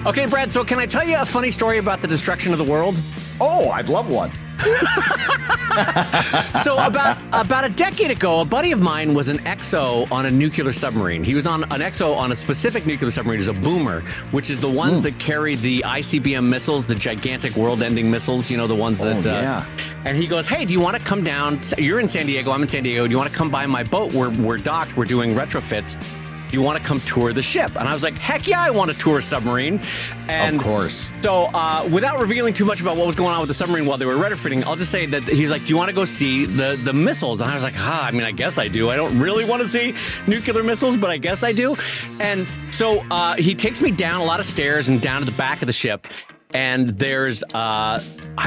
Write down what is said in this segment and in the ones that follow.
Okay, Brad, so can I tell you a funny story about the destruction of the world? Oh, I'd love one. So about a decade ago, a buddy of mine was an XO on a nuclear submarine. He was on an XO on a specific nuclear submarine. It was a boomer, which is the ones that carry the ICBM missiles, the gigantic world-ending missiles, you know, the ones that... yeah. And he goes, hey, do you want to come down? You're in San Diego, I'm in San Diego. Do you want to come by my boat? We're docked, we're doing retrofits. Do you want to come tour the ship? And I was like, heck yeah, I want to tour a submarine. And of course. So without revealing too much about what was going on with the submarine while they were retrofitting, I'll just say that he's like, do you want to go see the missiles? And I was like, I mean, I guess I do. I don't really want to see nuclear missiles, but I guess I do. And so he takes me down a lot of stairs and down to the back of the ship. And there's, I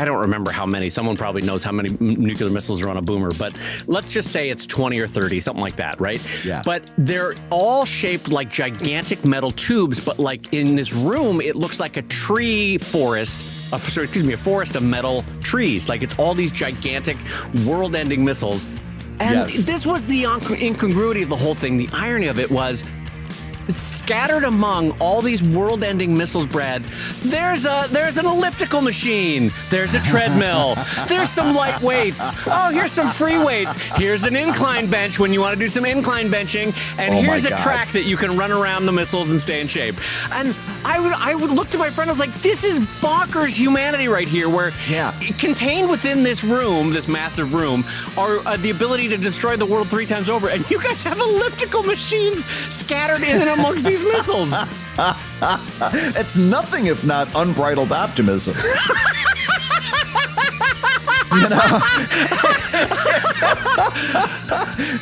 don't remember how many. Someone probably knows how many nuclear missiles are on a boomer, but let's just say it's 20 or 30, something like that, right? Yeah. But they're all shaped like gigantic metal tubes, but like in this room, it looks like a tree forest. A forest of metal trees. Like it's all these gigantic world-ending missiles. And this was the incongruity of the whole thing. The irony of it was, scattered among all these world-ending missiles, Brad, there's an elliptical machine, there's a treadmill, there's some light weights, oh, here's some free weights, here's an incline bench when you want to do some incline benching, and here's a track that you can run around the missiles and stay in shape. And I would look to my friend, I was like, this is bonkers humanity right here, where contained within this room, this massive room, are the ability to destroy the world 3 times over, and you guys have elliptical machines scattered in and amongst these missiles. It's nothing if not unbridled optimism. You know,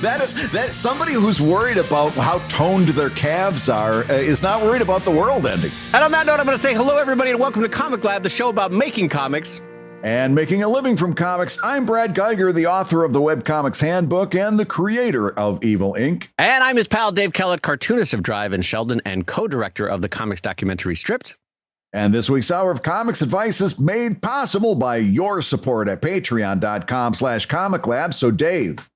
that somebody who's worried about how toned their calves are is not worried about the world ending. And on that note, I'm going to say hello, everybody, and welcome to ComicLab, the show about making comics and making a living from comics. I'm Brad Guigar, the author of the Webcomics Handbook and the creator of Evil Inc. And I'm his pal, Dave Kellett, cartoonist of Drive and Sheldon and co-director of the comics documentary Stripped. And this week's Hour of Comics Advice is made possible by your support at patreon.com/comiclab. So Dave,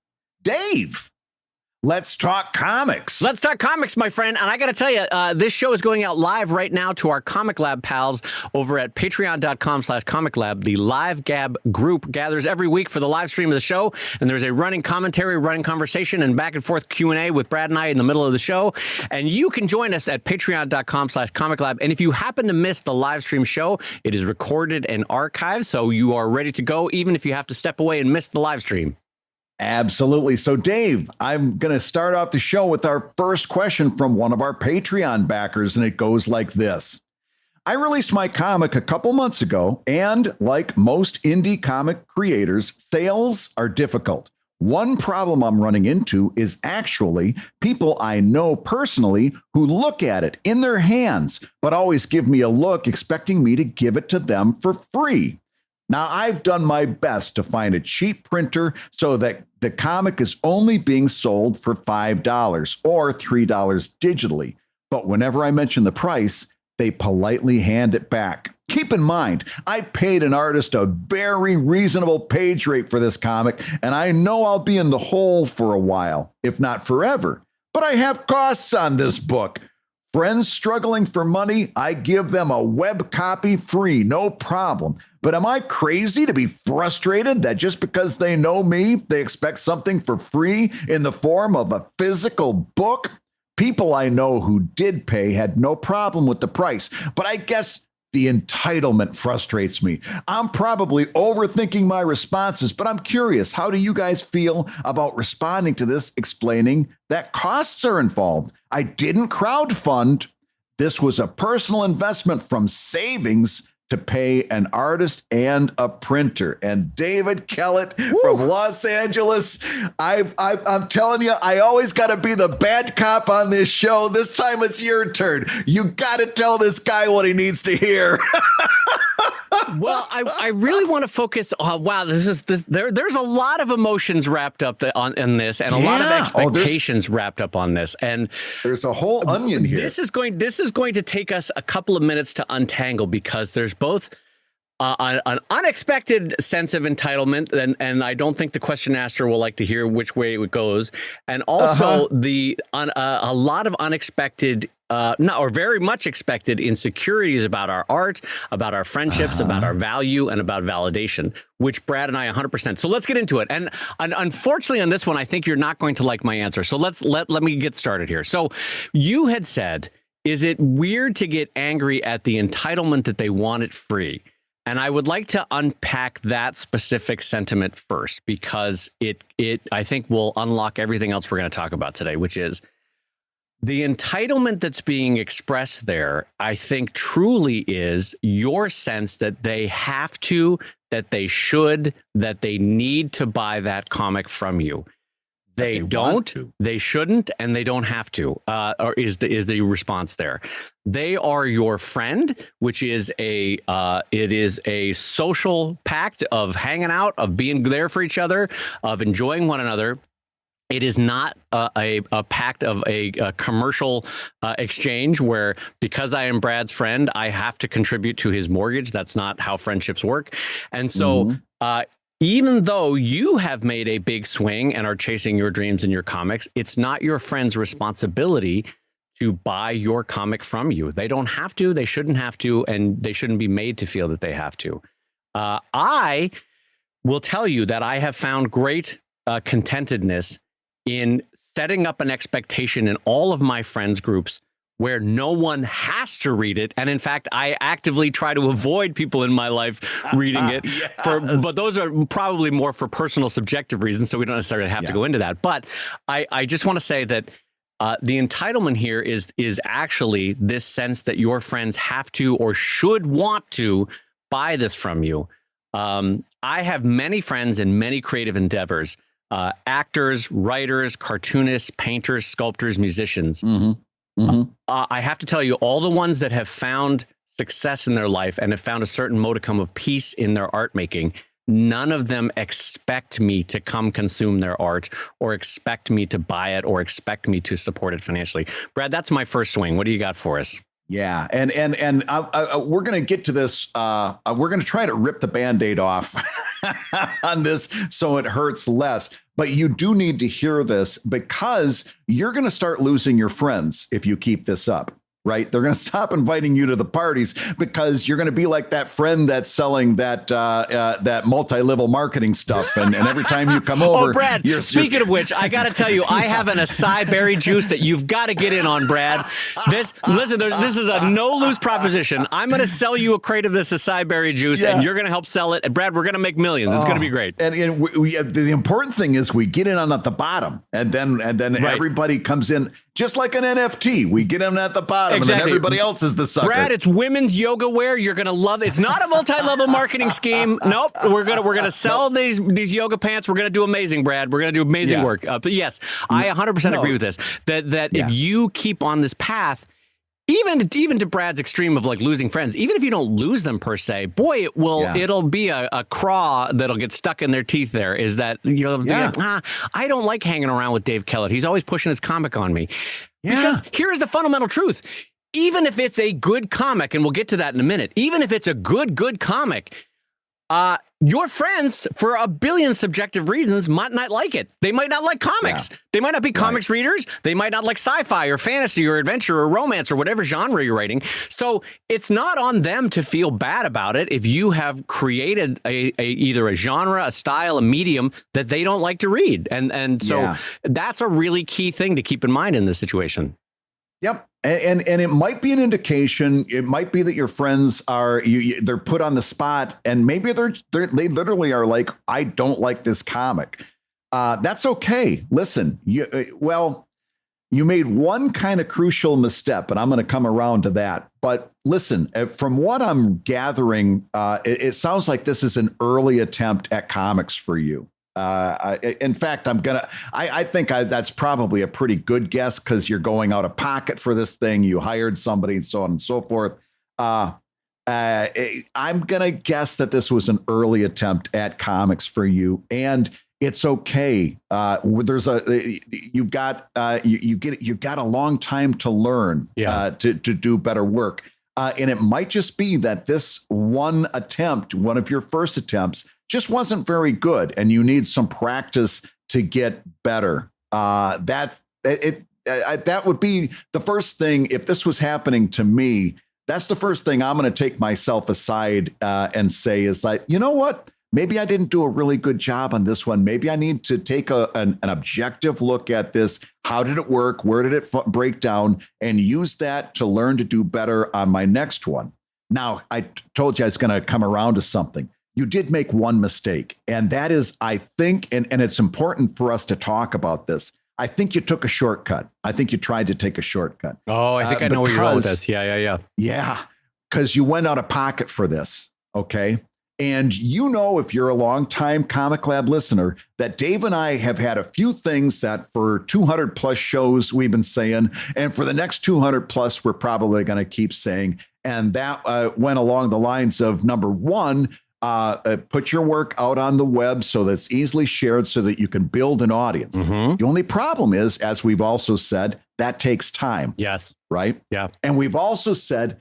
let's talk comics. Let's talk comics, my friend. And I got to tell you, this show is going out live right now to our ComicLab pals over at patreon.com/comiclab. The Live Gab group gathers every week for the live stream of the show. And there's a running commentary, running conversation, and back and forth Q&A with Brad and I in the middle of the show. And you can join us at patreon.com/comiclab. And if you happen to miss the live stream show, it is recorded and archived. So you are ready to go, even if you have to step away and miss the live stream. Absolutely. So, Dave, I'm going to start off the show with our first question from one of our Patreon backers, and it goes like this. I released my comic a couple months ago, and like most indie comic creators, sales are difficult. One problem I'm running into is actually people I know personally who look at it in their hands, but always give me a look expecting me to give it to them for free. Now, I've done my best to find a cheap printer so that the comic is only being sold for $5 or $3 digitally. But whenever I mention the price, they politely hand it back. Keep in mind, I paid an artist a very reasonable page rate for this comic, and I know I'll be in the hole for a while, if not forever. But I have costs on this book. Friends struggling for money, I give them a web copy free, no problem. But am I crazy to be frustrated that just because they know me, they expect something for free in the form of a physical book? People I know who did pay had no problem with the price, but I guess the entitlement frustrates me. I'm probably overthinking my responses, but I'm curious, how do you guys feel about responding to this, explaining that costs are involved? I didn't crowdfund. This was a personal investment from savings to pay an artist and a printer. And David Kellett from Los Angeles, I'm telling you, I always got to be the bad cop on this show. This time it's your turn. You got to tell this guy what he needs to hear. Well, I really want to focus on, wow, there's a lot of emotions wrapped up in this, and a lot of expectations wrapped up on this. And there's a whole onion here. This is going to take us a couple of minutes to untangle, because there's both an unexpected sense of entitlement, and I don't think the question asker will like to hear which way it goes, and also a lot of unexpected not or very much expected insecurities about our art, about our friendships, about our value, and about validation, which Brad and I 100%. So let's get into it. And unfortunately on this one, I think you're not going to like my answer. So let me get started here. So you had said, is it weird to get angry at the entitlement that they want it free? And I would like to unpack that specific sentiment first, because it I think will unlock everything else we're going to talk about today, which is the entitlement that's being expressed there. I think truly is your sense that they have to, that they should, that they need to buy that comic from you. They don't, they shouldn't, and they don't have to, or is the response there. They are your friend, which is it is a social pact of hanging out, of being there for each other, of enjoying one another. It is not a pact of a commercial exchange where, because I am Brad's friend, I have to contribute to his mortgage. That's not how friendships work. And so even though you have made a big swing and are chasing your dreams and your comics, it's not your friend's responsibility to buy your comic from you. They don't have to, they shouldn't have to, and they shouldn't be made to feel that they have to. I will tell you that I have found great contentedness in setting up an expectation in all of my friends groups where no one has to read it. And in fact, I actively try to avoid people in my life reading it. But those are probably more for personal subjective reasons, so we don't necessarily have to go into that. But I just want to say that the entitlement here is actually this sense that your friends have to or should want to buy this from you. I have many friends in many creative endeavors, actors, writers, cartoonists, painters, sculptors, musicians. I have to tell you, all the ones that have found success in their life and have found a certain modicum of peace in their art making, none of them expect me to come consume their art or expect me to buy it or expect me to support it financially. Brad, that's my first swing. What do you got for us? Yeah. And we're going to get to this. We're going to try to rip the Band-Aid off on this so it hurts less. But you do need to hear this, because you're going to start losing your friends if you keep this up. Right? They're going to stop inviting you to the parties because you're going to be like that friend that's selling that that multi-level marketing stuff. And every time you come over. Oh, Brad, speaking of which, I got to tell you, I have an acai berry juice that you've got to get in on, Brad. This is a no-lose proposition. I'm going to sell you a crate of this acai berry juice, and you're going to help sell it. And Brad, we're going to make millions. It's going to be great. And the important thing is we get in on at the bottom, and then everybody comes in. Just like an NFT, we get them at the bottom, and then everybody else is the sucker. Brad, it's women's yoga wear. You're gonna love it. It's not a multi-level marketing scheme. Nope. We're gonna sell these yoga pants. We're gonna do amazing, Brad. We're gonna do amazing work. But yes, I 100% agree with this. That if you keep on this path, even to Brad's extreme of like losing friends, even if you don't lose them per se, boy, it'll be a craw that'll get stuck in their teeth. There is that I don't like hanging around with Dave Kellett. He's always pushing his comic on me. Because here's the fundamental truth. Even if it's a good comic, and we'll get to that in a minute, even if it's a good comic, your friends, for a billion subjective reasons, might not like it. They might not like comics. They might not be comics readers. They might not like sci-fi or fantasy or adventure or romance or whatever genre you're writing. So it's not on them to feel bad about it if you have created either a genre, a style, a medium that they don't like to read. And so that's a really key thing to keep in mind in this situation. Yep. And it might be an indication. It might be that your friends they're put on the spot, and maybe they literally are like, I don't like this comic. That's okay. Listen, you made one kind of crucial misstep, and I'm going to come around to that. But listen, from what I'm gathering, it sounds like this is an early attempt at comics for you. In fact, I think that's probably a pretty good guess, because you're going out of pocket for this thing. You hired somebody and so on and so forth. I'm going to guess that this was an early attempt at comics for you, and it's okay. You've got a long time to learn to do better work. And it might just be that this one of your first attempts, just wasn't very good, and you need some practice to get better. That's it. that would be the first thing. If this was happening to me, that's the first thing I'm going to take myself aside and say is like, you know what? Maybe I didn't do a really good job on this one. Maybe I need to take an objective look at this. How did it work? Where did it break down? And use that to learn to do better on my next one. Now, I told you I was going to come around to something. You did make one mistake. And that is, I think, and it's important for us to talk about this. I think you took a shortcut. I think you tried to take a shortcut. Oh, I think I know where you're going with this. Yeah. Yeah, because you went out of pocket for this. Okay. And you know, if you're a longtime ComicLab listener, that Dave and I have had a few things that for 200 plus shows we've been saying, and for the next 200 plus, we're probably going to keep saying. And that went along the lines of number one, put your work out on the web so that's easily shared so that you can build an audience. Mm-hmm. The only problem is, as we've also said, that takes time. Yes. Right? Yeah. And we've also said,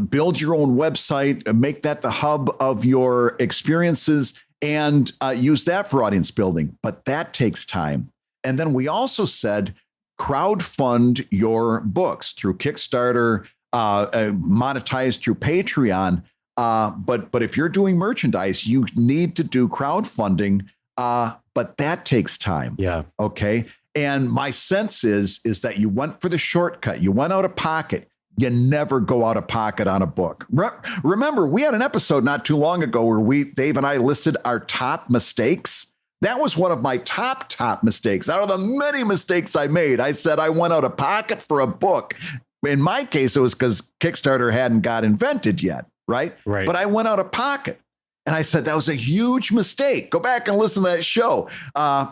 build your own website, make that the hub of your experiences, and use that for audience building. But that takes time. And then we also said, crowdfund your books through Kickstarter, monetize through Patreon. But if you're doing merchandise, you need to do crowdfunding. But that takes time. Yeah. Okay. And my sense is that you went for the shortcut. You went out of pocket. You never go out of pocket on a book. Remember, we had an episode not too long ago where Dave and I listed our top mistakes. That was one of my top mistakes. Out of the many mistakes I made, I said I went out of pocket for a book. In my case, it was because Kickstarter hadn't got invented yet, right? Right. But I went out of pocket. And I said, that was a huge mistake. Go back and listen to that show.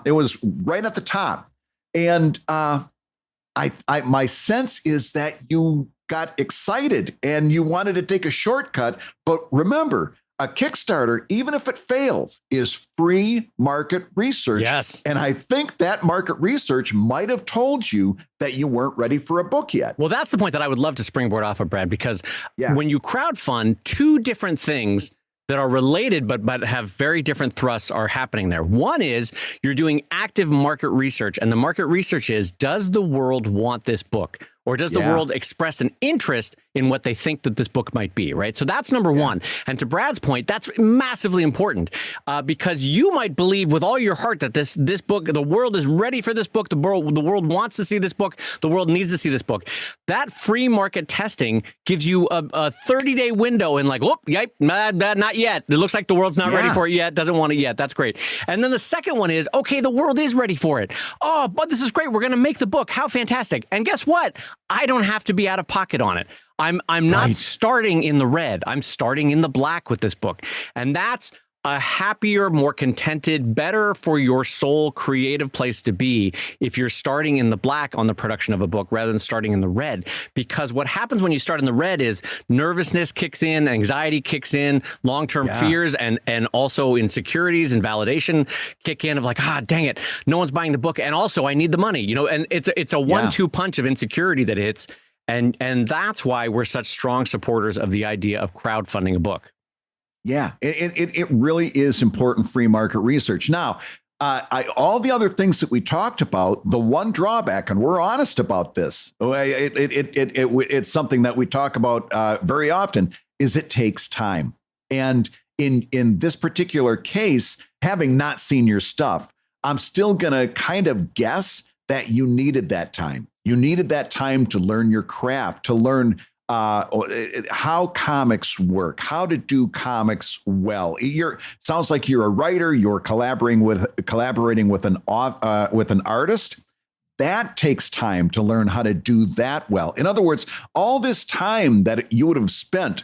It was right at the top. And my sense is that you got excited and you wanted to take a shortcut. But remember, a Kickstarter, even if it fails, is free market research. Yes. And I think that market research might have told you that you weren't ready for a book yet. Well, that's the point that I would love to springboard off of, Brad, because when you crowdfund, two different things that are related but have very different thrusts are happening there. One is you're doing active market research, and the market research is, does the world want this book? Or does the world express an interest in what they think that this book might be, right? So that's number one. And to Brad's point, that's massively important because you might believe with all your heart that this book, the world is ready for this book. The world wants to see this book. The world needs to see this book. That free market testing gives you a 30-day window and like, oh, yep, not yet. It looks like the world's not ready for it yet. Doesn't want it yet. That's great. And then the second one is, okay, the world is ready for it. Oh, but this is great. We're going to make the book. How fantastic. And guess what? I don't have to be out of pocket on it. I'm not starting in the red. I'm starting in the black with this book. And that's a happier, more contented, better for your soul creative place to be if you're starting in the black on the production of a book rather than starting in the red. Because what happens when you start in the red is nervousness kicks in, anxiety kicks in, long-term fears and also insecurities and validation kick in of like, dang it, no one's buying the book. And also I need the money, and it's a 1-2 punch of insecurity that hits. And that's why we're such strong supporters of the idea of crowdfunding a book. Yeah, it really is important free market research. Now, all the other things that we talked about, the one drawback, and we're honest about this, it's something that we talk about very often, is it takes time. And in this particular case, having not seen your stuff, I'm still going to kind of guess that you needed that time. You needed that time to learn your craft, to learn how comics work, how to do comics well. Sounds like you're a writer. You're collaborating with an artist. That takes time to learn how to do that well. In other words, all this time that you would have spent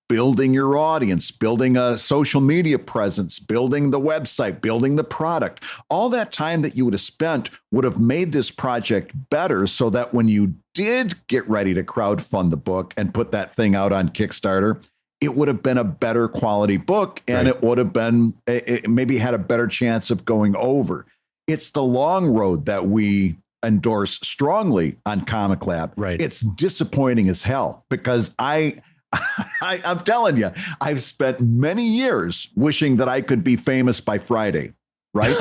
building your audience, building a social media presence, building the website, building the product, all that time that you would have spent would have made this project better so that when you did get ready to crowdfund the book and put that thing out on Kickstarter, it would have been a better quality book and it would have been, it maybe had a better chance of going over. It's the long road that we endorse strongly on ComicLab. Right. It's disappointing as hell because I'm telling you, I've spent many years wishing that I could be famous by Friday. right?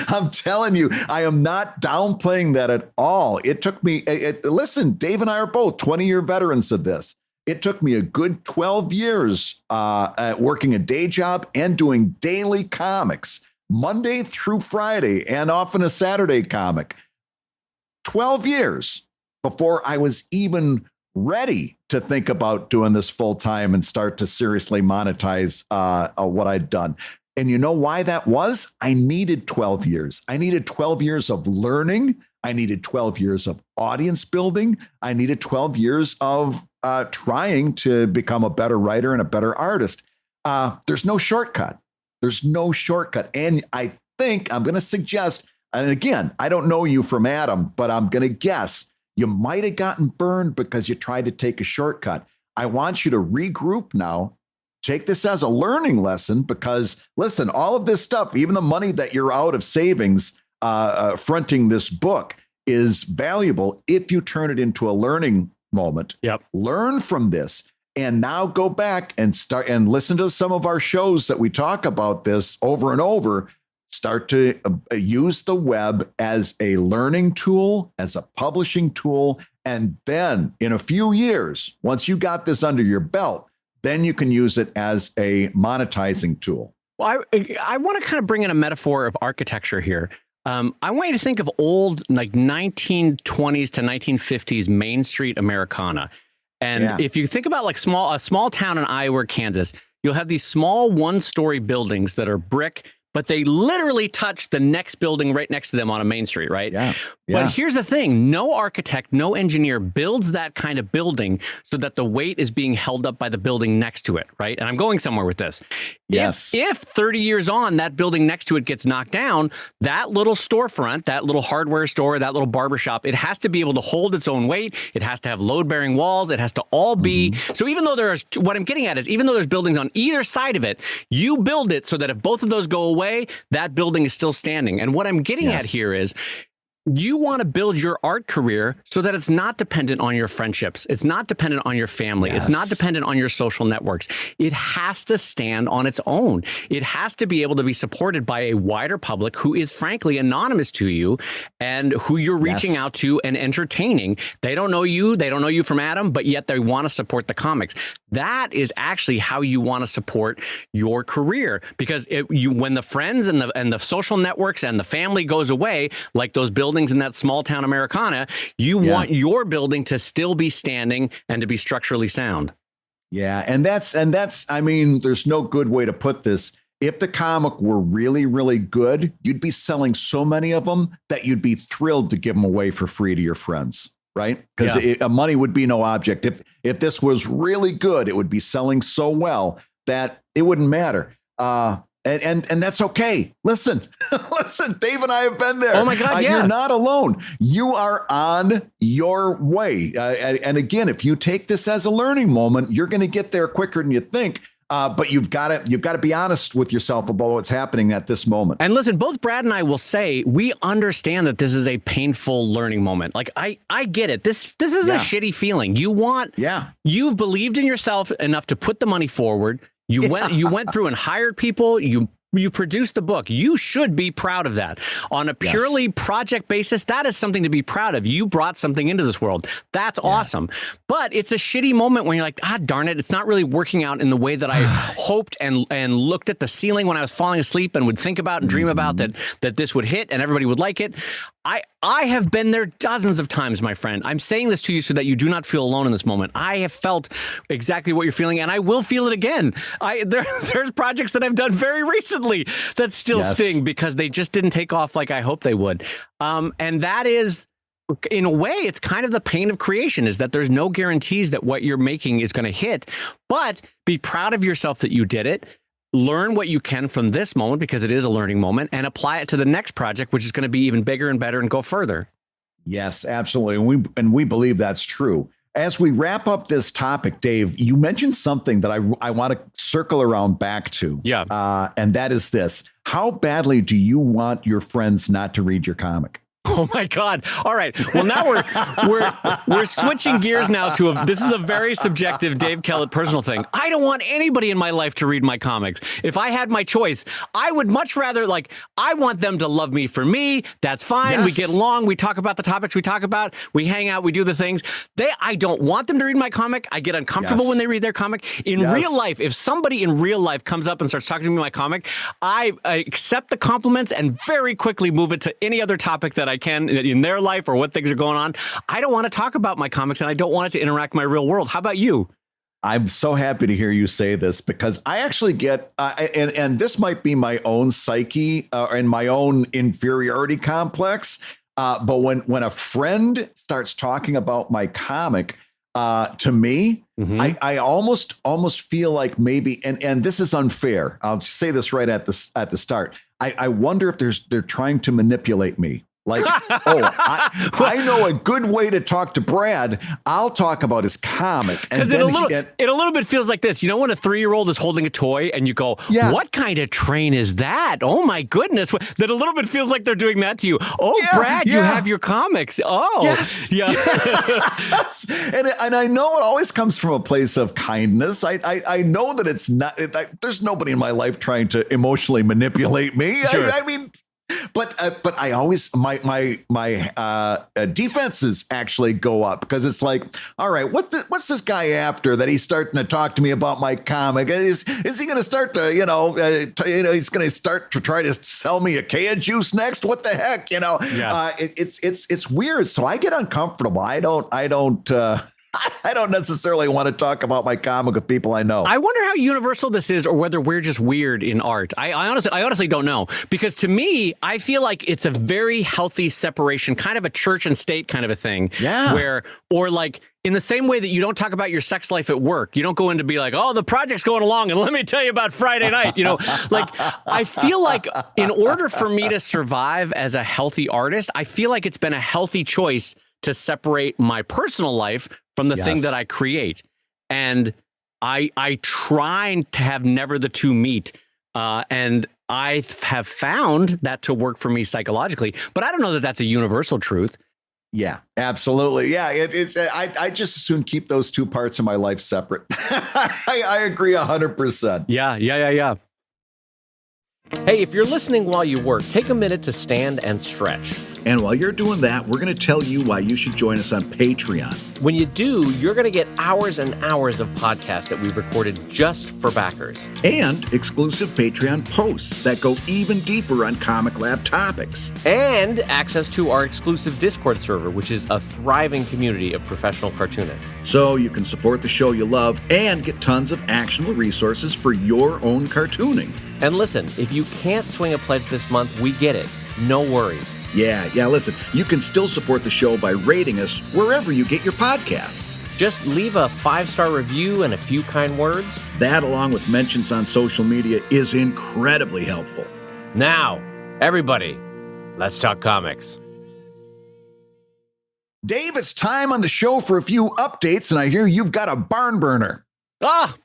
I'm telling you, I am not downplaying that at all. It took me, listen, Dave and I are both 20-year veterans of this. It took me a good 12 years working a day job and doing daily comics, Monday through Friday, and often a Saturday comic. 12 years before I was even ready to think about doing this full time and start to seriously monetize what I'd done. And you know why that was? I needed 12 years. I needed 12 years of learning. I needed 12 years of audience building. I needed 12 years of trying to become a better writer and a better artist. There's no shortcut. There's no shortcut. And I think I'm going to suggest, and again, I don't know you from Adam, but I'm going to guess you might have gotten burned because you tried to take a shortcut. I want you to regroup now. Take this as a learning lesson because, listen, all of this stuff, even the money that you're out of savings fronting this book is valuable if you turn it into a learning moment. Yep. Learn from this and now go back and start and listen to some of our shows that we talk about this over and over. Start to use the web as a learning tool, as a publishing tool. And then in a few years, once you got this under your belt, then you can use it as a monetizing tool. Well, I want to kind of bring in a metaphor of architecture here. I want you to think of old, like 1920s to 1950s Main Street Americana. And if you think about like a small town in Iowa, Kansas, you'll have these small one-story buildings that are brick, but they literally touch the next building right next to them on a main street, right? Yeah. But here's the thing. No architect, no engineer builds that kind of building so that the weight is being held up by the building next to it, right? And I'm going somewhere with this. Yes. If 30 years on, that building next to it gets knocked down, that little storefront, that little hardware store, that little barbershop, it has to be able to hold its own weight. It has to have load-bearing walls. It has to all be. So even though what I'm getting at is, even though there's buildings on either side of it, you build it so that if both of those go away, that building is still standing. And what I'm getting at here is, you want to build your art career so that it's not dependent on your friendships. It's not dependent on your family. It's not dependent on your social networks. It has to stand on its own. It has to be able to be supported by a wider public who is frankly anonymous to you and who you're reaching out to and entertaining. They don't know you. They don't know you from Adam, but yet they want to support the comics. That is actually how you want to support your career, because when the friends and the social networks and the family goes away, like those buildings in that small town Americana, you want your building to still be standing and to be structurally sound. Yeah. And that's, I mean, there's no good way to put this. If the comic were really, really good, you'd be selling so many of them that you'd be thrilled to give them away for free to your friends. Right? Because money would be no object. If this was really good, it would be selling so well that it wouldn't matter. And that's okay. Listen, Dave and I have been there. Oh my God, You're not alone. You are on your way. And again, if you take this as a learning moment, you're going to get there quicker than you think. But you've got to be honest with yourself about what's happening at this moment. And listen, both Brad and I will say we understand that this is a painful learning moment. Like I get it. This is a shitty feeling. You've believed in yourself enough to put the money forward. You went through and hired people. You produced the book. You should be proud of that. On a purely project basis, that is something to be proud of. You brought something into this world. That's awesome. But it's a shitty moment when you're like, darn it, it's not really working out in the way that I hoped and looked at the ceiling when I was falling asleep and would think about and dream about that this would hit and everybody would like it. I have been there dozens of times, my friend. I'm saying this to you so that you do not feel alone in this moment. I have felt exactly what you're feeling, and I will feel it again. There's projects that I've done very recently that still sting because they just didn't take off like I hoped they would. And that is, in a way, it's kind of the pain of creation, is that there's no guarantees that what you're making is going to hit. But be proud of yourself that you did it. Learn what you can from this moment, because it is a learning moment, and apply it to the next project, which is going to be even bigger and better and go further. Yes, absolutely. And we believe that's true. As we wrap up this topic, Dave, you mentioned something that I want to circle around back to. Yeah. And that is this. How badly do you want your friends not to read your comic? Oh my God! All right. Well, now we're switching gears now to this is a very subjective Dave Kellett personal thing. I don't want anybody in my life to read my comics. If I had my choice, I would much rather I want them to love me for me. That's fine. Yes. We get along. We talk about the topics we talk about. We hang out. We do the things. I don't want them to read my comic. I get uncomfortable when they read their comic. In real life, if somebody in real life comes up and starts talking to me about my comic, I accept the compliments and very quickly move it to any other topic that I can in their life or what things are going on. I don't want to talk about my comics and I don't want it to interact with my real world. How about you? I'm so happy to hear you say this because I actually get, and this might be my own psyche and my own inferiority complex. But when a friend starts talking about my comic, to me, I almost feel like maybe, and this is unfair. I'll say this right at the start. I wonder if they're trying to manipulate me. Like, I know a good way to talk to Brad. I'll talk about his comic. Because it a little bit feels like this. You know, when a 3-year-old is holding a toy and you go, what kind of train is that? Oh, my goodness. That a little bit feels like they're doing that to you. Oh, yeah, Brad, you have your comics. Oh, yes. Yeah. Yes. And I know it always comes from a place of kindness. I know that it's not, there's nobody in my life trying to emotionally manipulate me. Sure. I mean, but I always my defenses actually go up because it's like, all right, what's this guy after that he's starting to talk to me about my comic? Is he going to start to he's going to start to try to sell me a can juice next? What the heck, Yeah. It's weird. So I get uncomfortable. I don't necessarily want to talk about my comic with people I know. I wonder how universal this is or whether we're just weird in art. I honestly don't know, because to me, I feel like it's a very healthy separation, kind of a church and state kind of a thing. Yeah. Or like in the same way that you don't talk about your sex life at work, you don't go in to be like, oh, the project's going along and let me tell you about Friday night. Like I feel like in order for me to survive as a healthy artist, I feel like it's been a healthy choice to separate my personal life from the thing that I create. And I try to have never the two meet. And I have found that to work for me psychologically, but I don't know that that's a universal truth. Yeah, absolutely. Yeah, I just as soon keep those two parts of my life separate. I agree 100%. Yeah. Hey, if you're listening while you work, take a minute to stand and stretch. And while you're doing that, we're going to tell you why you should join us on Patreon. When you do, you're going to get hours and hours of podcasts that we've recorded just for backers. And exclusive Patreon posts that go even deeper on ComicLab topics. And access to our exclusive Discord server, which is a thriving community of professional cartoonists. So you can support the show you love and get tons of actionable resources for your own cartooning. And listen, if you can't swing a pledge this month, we get it. No worries. Yeah, listen, you can still support the show by rating us wherever you get your podcasts. Just leave a 5-star review and a few kind words. That, along with mentions on social media, is incredibly helpful. Now, everybody, let's talk comics. Dave, it's time on the show for a few updates, and I hear you've got a barn burner.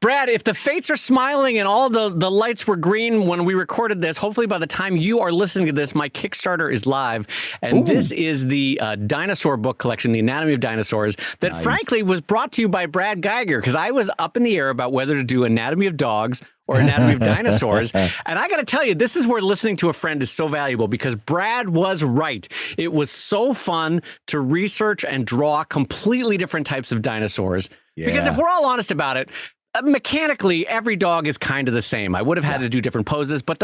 Brad, if the fates are smiling and all the lights were green when we recorded this, hopefully by the time you are listening to this, my Kickstarter is live. And This is the dinosaur book collection, The Anatomy of Dinosaurs, that frankly was brought to you by Brad Guigar, because I was up in the air about whether to do Anatomy of Dogs or Anatomy of Dinosaurs. And I got to tell you, this is where listening to a friend is so valuable, because Brad was right. It was so fun to research and draw completely different types of dinosaurs. Because if we're all honest about it, mechanically, every dog is kind of the same. I would have had to do different poses, but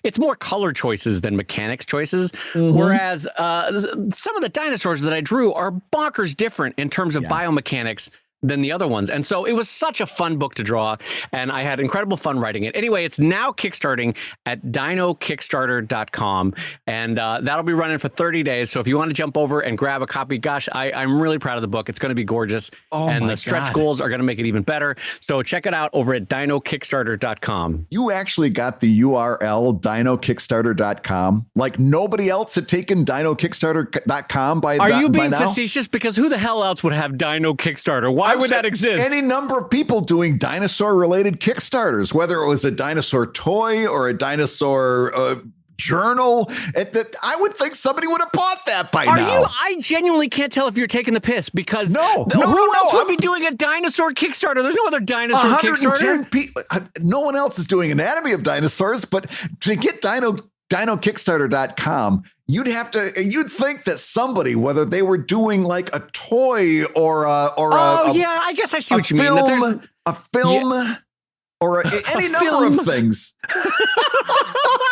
it's more color choices than mechanics choices. Whereas some of the dinosaurs that I drew are bonkers different in terms of biomechanics than the other ones. And so it was such a fun book to draw, and I had incredible fun writing it. Anyway, it's now kickstarting at dinokickstarter.com, and that'll be running for 30 days. So if you want to jump over and grab a copy, gosh, I'm really proud of the book. It's going to be gorgeous, and the stretch goals are going to make it even better. So check it out over at dinokickstarter.com. You actually got the URL dinokickstarter.com. Like nobody else had taken dinokickstarter.com by now? Are you being facetious? Because who the hell else would have Dino Kickstarter? Why would that exist? Any number of people doing dinosaur related Kickstarters, whether it was a dinosaur toy or a dinosaur journal. I would think somebody would have bought that by now. I genuinely can't tell if you're taking the piss because who else would be doing a dinosaur Kickstarter? There's no other dinosaur 110 Kickstarter. people. No one else is doing Anatomy of Dinosaurs, but to get DinoKickstarter.com, you'd think that somebody, whether they were doing like a toy or I guess I see what you mean. A film or any number of things. No,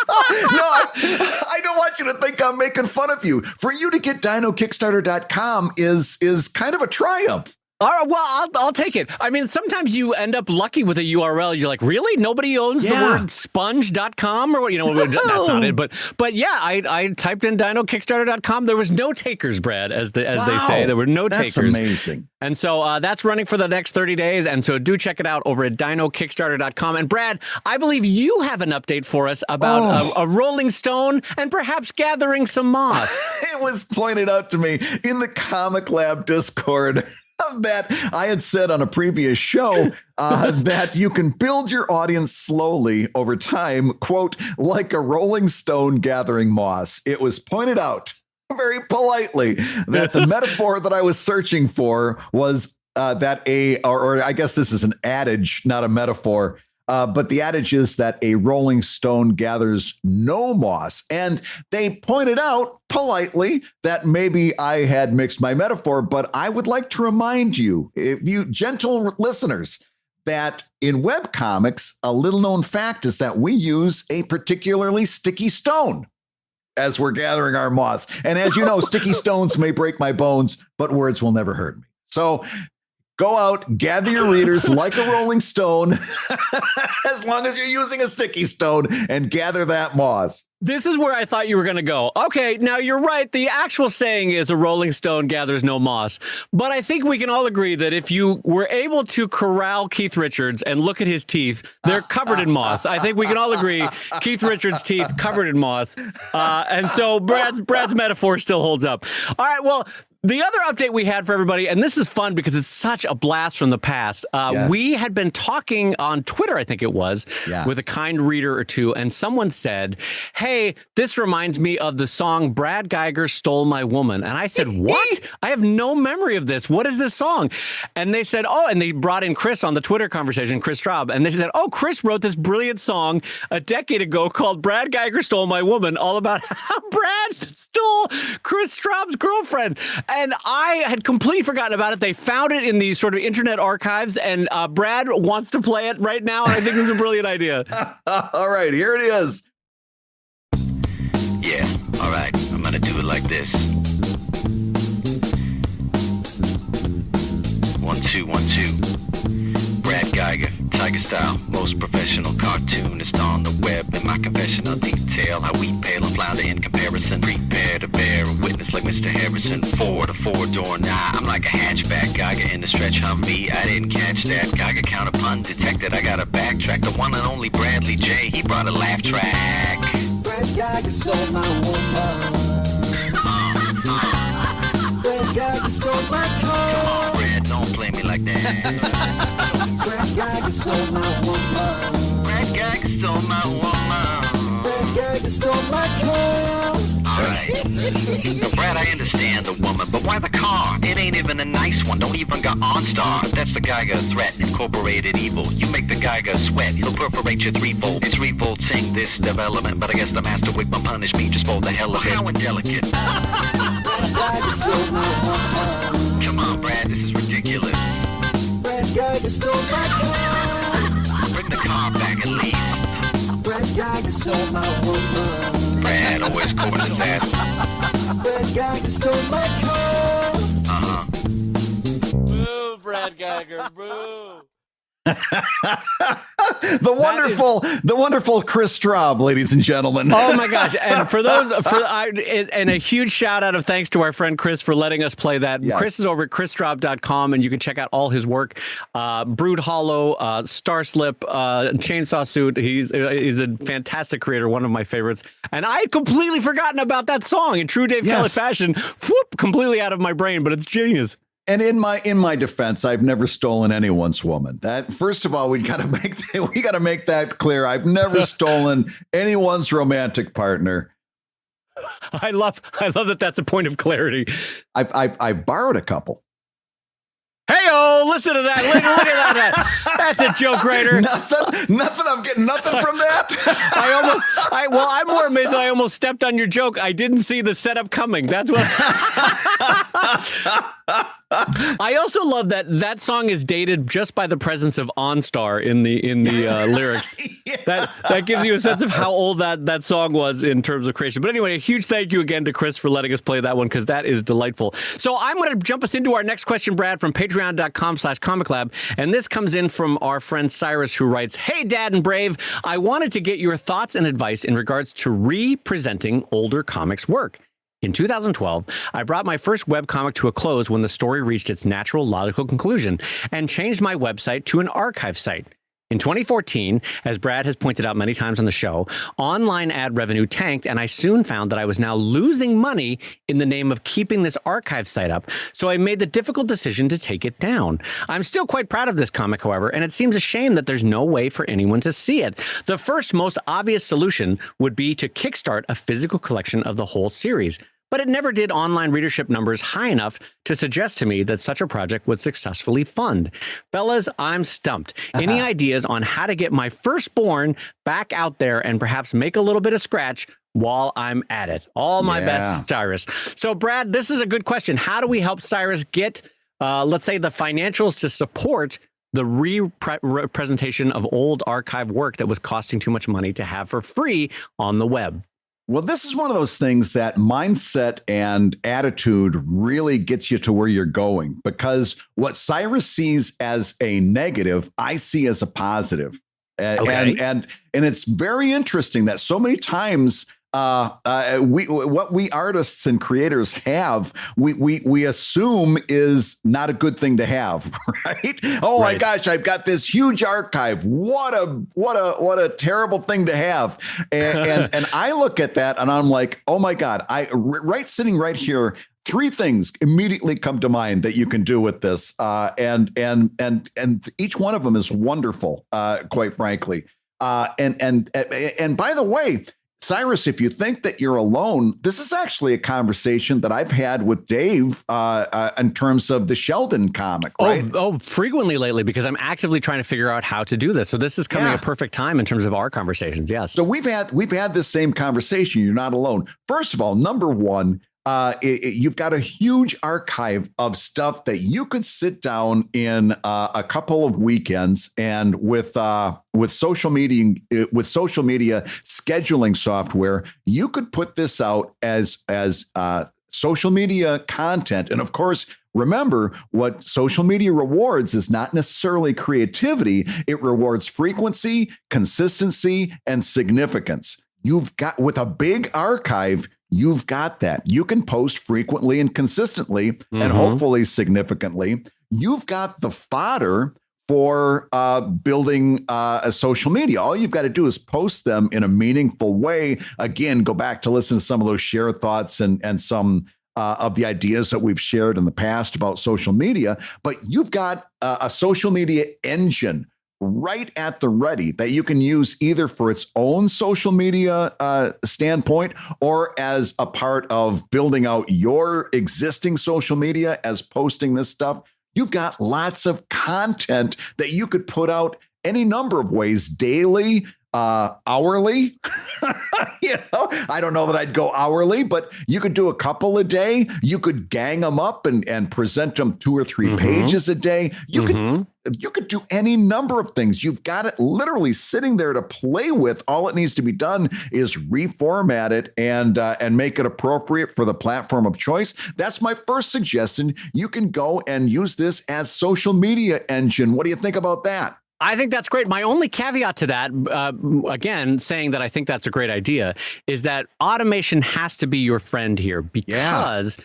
I don't want you to think I'm making fun of you. For you to get DinoKickstarter.com is kind of a triumph. All right, well, I'll take it. I mean, sometimes you end up lucky with a URL. You're like, really? Nobody owns the word sponge.com or what? That's not it. But yeah, I typed in DinoKickstarter.com. There was no takers, Brad, as they say. There were no takers. That's amazing. And so that's running for the next 30 days. And so do check it out over at DinoKickstarter.com. And Brad, I believe you have an update for us about a Rolling Stone and perhaps gathering some moss. It was pointed out to me in the ComicLab Discord that I had said on a previous show that you can build your audience slowly over time, quote, like a Rolling Stone gathering moss. It was pointed out very politely that the metaphor that I was searching for was that or I guess this is an adage, not a metaphor. But the adage is that a Rolling Stone gathers no moss. And they pointed out politely that maybe I had mixed my metaphor, but I would like to remind you, if you gentle listeners, that in webcomics, a little known fact is that we use a particularly sticky stone as we're gathering our moss. And as you know, sticky stones may break my bones, but words will never hurt me. So go out, gather your readers like a Rolling Stone, as long as you're using a sticky stone, and gather that moss. This is where I thought you were going to go. Okay, now you're right. The actual saying is a Rolling Stone gathers no moss. But I think we can all agree that if you were able to corral Keith Richards and look at his teeth, they're covered in moss. I think we can all agree Keith Richards' teeth covered in moss. And so Brad's metaphor still holds up. All right, well, the other update we had for everybody, and this is fun because it's such a blast from the past. We had been talking on Twitter, I think it was, with a kind reader or two, and someone said, hey, this reminds me of the song Brad Guigar Stole My Woman. And I said, what? I have no memory of this. What is this song? And they said, and they brought in Chris on the Twitter conversation, Chris Straub, and they said, Chris wrote this brilliant song a decade ago called Brad Guigar Stole My Woman, all about how Brad stole Chris Straub's girlfriend. And I had completely forgotten about it. They found it in the sort of internet archives, and Brad wants to play it right now, and I think this is a brilliant idea. All right, here it is. Yeah, all right, I'm gonna do it like this. 1, 2, 1, 2. Brad Guigar, Tiger Style, most professional cartoonist on the web. In my confessional detail, how we pale and flounder in comparison. Prepare to bear a witness like Mr. Harrison. 4 to 4-door, I'm like a hatchback. Guigar in the stretch Humvee, I didn't catch that. Guigar counter pun detected, I gotta backtrack. The one and only Bradley J, he brought a laugh track. Brad Guigar stole my woman. Brad Guigar stole my car. Come on, Brad, don't play me like that. Brad Guigar stole my woman. Brad Guigar stole my woman. Brad Guigar stole my car. All right. Now, Brad, I understand the woman, but why the car? It ain't even a nice one. Don't even got OnStar. That's the Guigar threat. Incorporated evil. You make the Guigar sweat. He'll perforate your threefold. It's revolting, this development, but I guess the master wig will punish me just for the hell of it. How indelicate. Come on, Brad, this is ridiculous. Brad Guigar stole my car. Bring the car back at least. Brad Guigar stole my woman. Brad always caught his ass. Brad Guigar stole my car. Boo, Brad Guigar, boo. The wonderful Chris Straub, ladies and gentlemen. Oh my gosh! And and a huge shout out of thanks to our friend Chris for letting us play that. Yes. Chris is over at chrisstraub.com, and you can check out all his work. Brood Hollow, Starslip, Chainsaw Suit. He's a fantastic creator, one of my favorites. And I had completely forgotten about that song in true Dave Kellett fashion. Whoop, completely out of my brain, but it's genius. And in my defense, I've never stolen anyone's woman. That first of all, we got to make that clear. I've never stolen anyone's romantic partner. I love that. That's a point of clarity. I've borrowed a couple. Hey-oh, listen to that. Look at that. That's a joke writer. Nothing. I'm getting nothing from that. I'm more amazed that I almost stepped on your joke. I didn't see the setup coming. That's what. I also love that song is dated just by the presence of OnStar in the lyrics. Yeah. That gives you a sense of how old that song was in terms of creation. But anyway, a huge thank you again to Chris for letting us play that one, because that is delightful. So I'm going to jump us into our next question, Brad, from patreon.com/ComicLab. And this comes in from our friend Cyrus, who writes, "Hey, Dad and Brave, I wanted to get your thoughts and advice in regards to re-presenting older comics work. In 2012, I brought my first webcomic to a close when the story reached its natural, logical conclusion and changed my website to an archive site. In 2014, as Brad has pointed out many times on the show, online ad revenue tanked, and I soon found that I was now losing money in the name of keeping this archive site up, so I made the difficult decision to take it down. I'm still quite proud of this comic, however, and it seems a shame that there's no way for anyone to see it. The first, most obvious solution would be to kickstart a physical collection of the whole series, but it never did online readership numbers high enough to suggest to me that such a project would successfully fund. Fellas, I'm stumped. Any ideas on how to get my firstborn back out there and perhaps make a little bit of scratch while I'm at it? All my best, Cyrus." So, Brad, this is a good question. How do we help Cyrus get, let's say, the financials to support the representation of old archive work that was costing too much money to have for free on the web? Well, this is one of those things that mindset and attitude really gets you to where you're going, because what Cyrus sees as a negative, I see as a positive. Okay. And it's very interesting that so many times what we artists and creators have, we assume is not a good thing to have, right? Oh my gosh, I've got this huge archive. What a terrible thing to have. And I look at that and I'm like, oh my God, sitting right here, three things immediately come to mind that you can do with this. And each one of them is wonderful, quite frankly. And by the way, Cyrus, if you think that you're alone, this is actually a conversation that I've had with Dave in terms of the Sheldon comic, right? Oh, frequently lately, because I'm actively trying to figure out how to do this. So this is coming at a perfect time in terms of our conversations. Yes. So we've had this same conversation. You're not alone. First of all, number one, you've got a huge archive of stuff that you could sit down in a couple of weekends, and with social media scheduling software, you could put this out as social media content. And of course, remember, what social media rewards is not necessarily creativity. It rewards frequency, consistency, and significance. You've got, with a big archive, you've got that. You can post frequently and consistently, and hopefully significantly. You've got the fodder for building a social media. All you've got to do is post them in a meaningful way. Again, go back to listen to some of those share thoughts and some of the ideas that we've shared in the past about social media. But you've got a social media engine right at the ready that you can use either for its own social media standpoint, or as a part of building out your existing social media as posting this stuff. You've got lots of content that you could put out any number of ways: daily, hourly. I don't know that I'd go hourly, but you could do a couple a day. You could gang them up and present them 2 or 3 pages a day. You could do any number of things. You've got it literally sitting there to play with. All it needs to be done is reformat it and make it appropriate for the platform of choice. That's my first suggestion. You can go and use this as social media engine. What do you think about that? I think that's great. My only caveat to that, again, saying that I think that's a great idea, is that automation has to be your friend here, because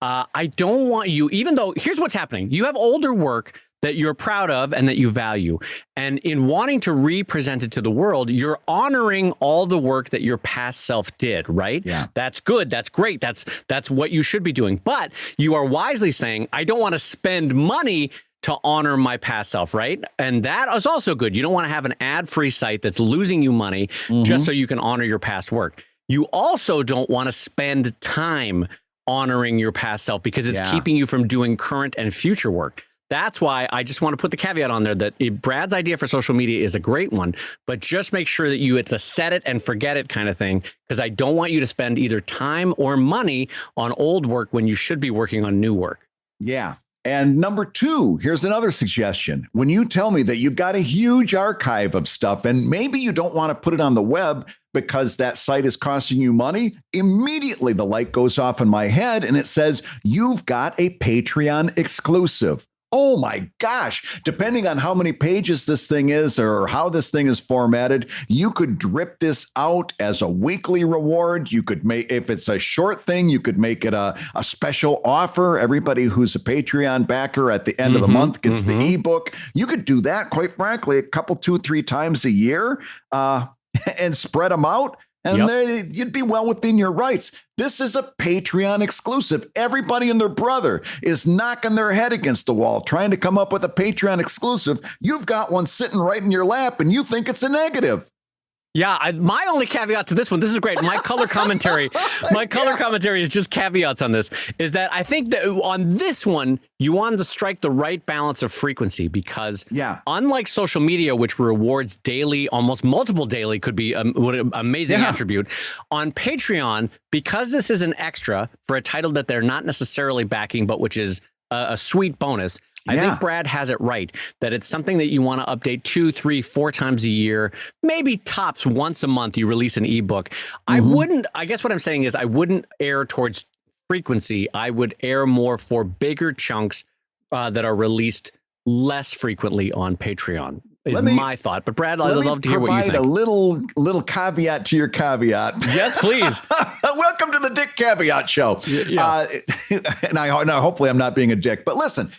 I don't want you, even though, here's what's happening. You have older work that you're proud of and that you value. And in wanting to represent it to the world, you're honoring all the work that your past self did, right? Yeah. That's good. That's great. That's what you should be doing. But you are wisely saying, I don't want to spend money to honor my past self, right? And that is also good. You don't want to have an ad-free site that's losing you money just so you can honor your past work. You also don't want to spend time honoring your past self because it's keeping you from doing current and future work. That's why I just want to put the caveat on there that Brad's idea for social media is a great one, but just make sure that it's a set it and forget it kind of thing, because I don't want you to spend either time or money on old work when you should be working on new work. Yeah. And number 2, here's another suggestion. When you tell me that you've got a huge archive of stuff and maybe you don't want to put it on the web because that site is costing you money, immediately the light goes off in my head and it says, you've got a Patreon exclusive. Oh my gosh, depending on how many pages this thing is or how this thing is formatted, you could drip this out as a weekly reward. You could make, if it's a short thing, you could make it a special offer. Everybody who's a Patreon backer at the end of the month gets the ebook. You could do that, quite frankly, a couple, 2-3 times a year and spread them out. And you'd be well within your rights. This is a Patreon exclusive. Everybody and their brother is knocking their head against the wall, trying to come up with a Patreon exclusive. You've got one sitting right in your lap and you think it's a negative. Yeah, my only caveat to this one, this is great. My color commentary, commentary is just caveats on this, is that I think that on this one, you wanted to strike the right balance of frequency because unlike social media, which rewards daily, almost multiple daily could be an amazing attribute, on Patreon, because this is an extra for a title that they're not necessarily backing, but which is a sweet bonus, I think Brad has it right, that it's something that you want to update 2, 3, 4 times a year, maybe tops once a month you release an ebook. I guess what I'm saying is I wouldn't err towards frequency. I would err more for bigger chunks that are released less frequently on Patreon is my thought. But Brad, I'd love to hear what you think. Provide a little caveat to your caveat. Yes, please. Welcome to the Dick Caveat Show. And hopefully I'm not being a dick, but listen,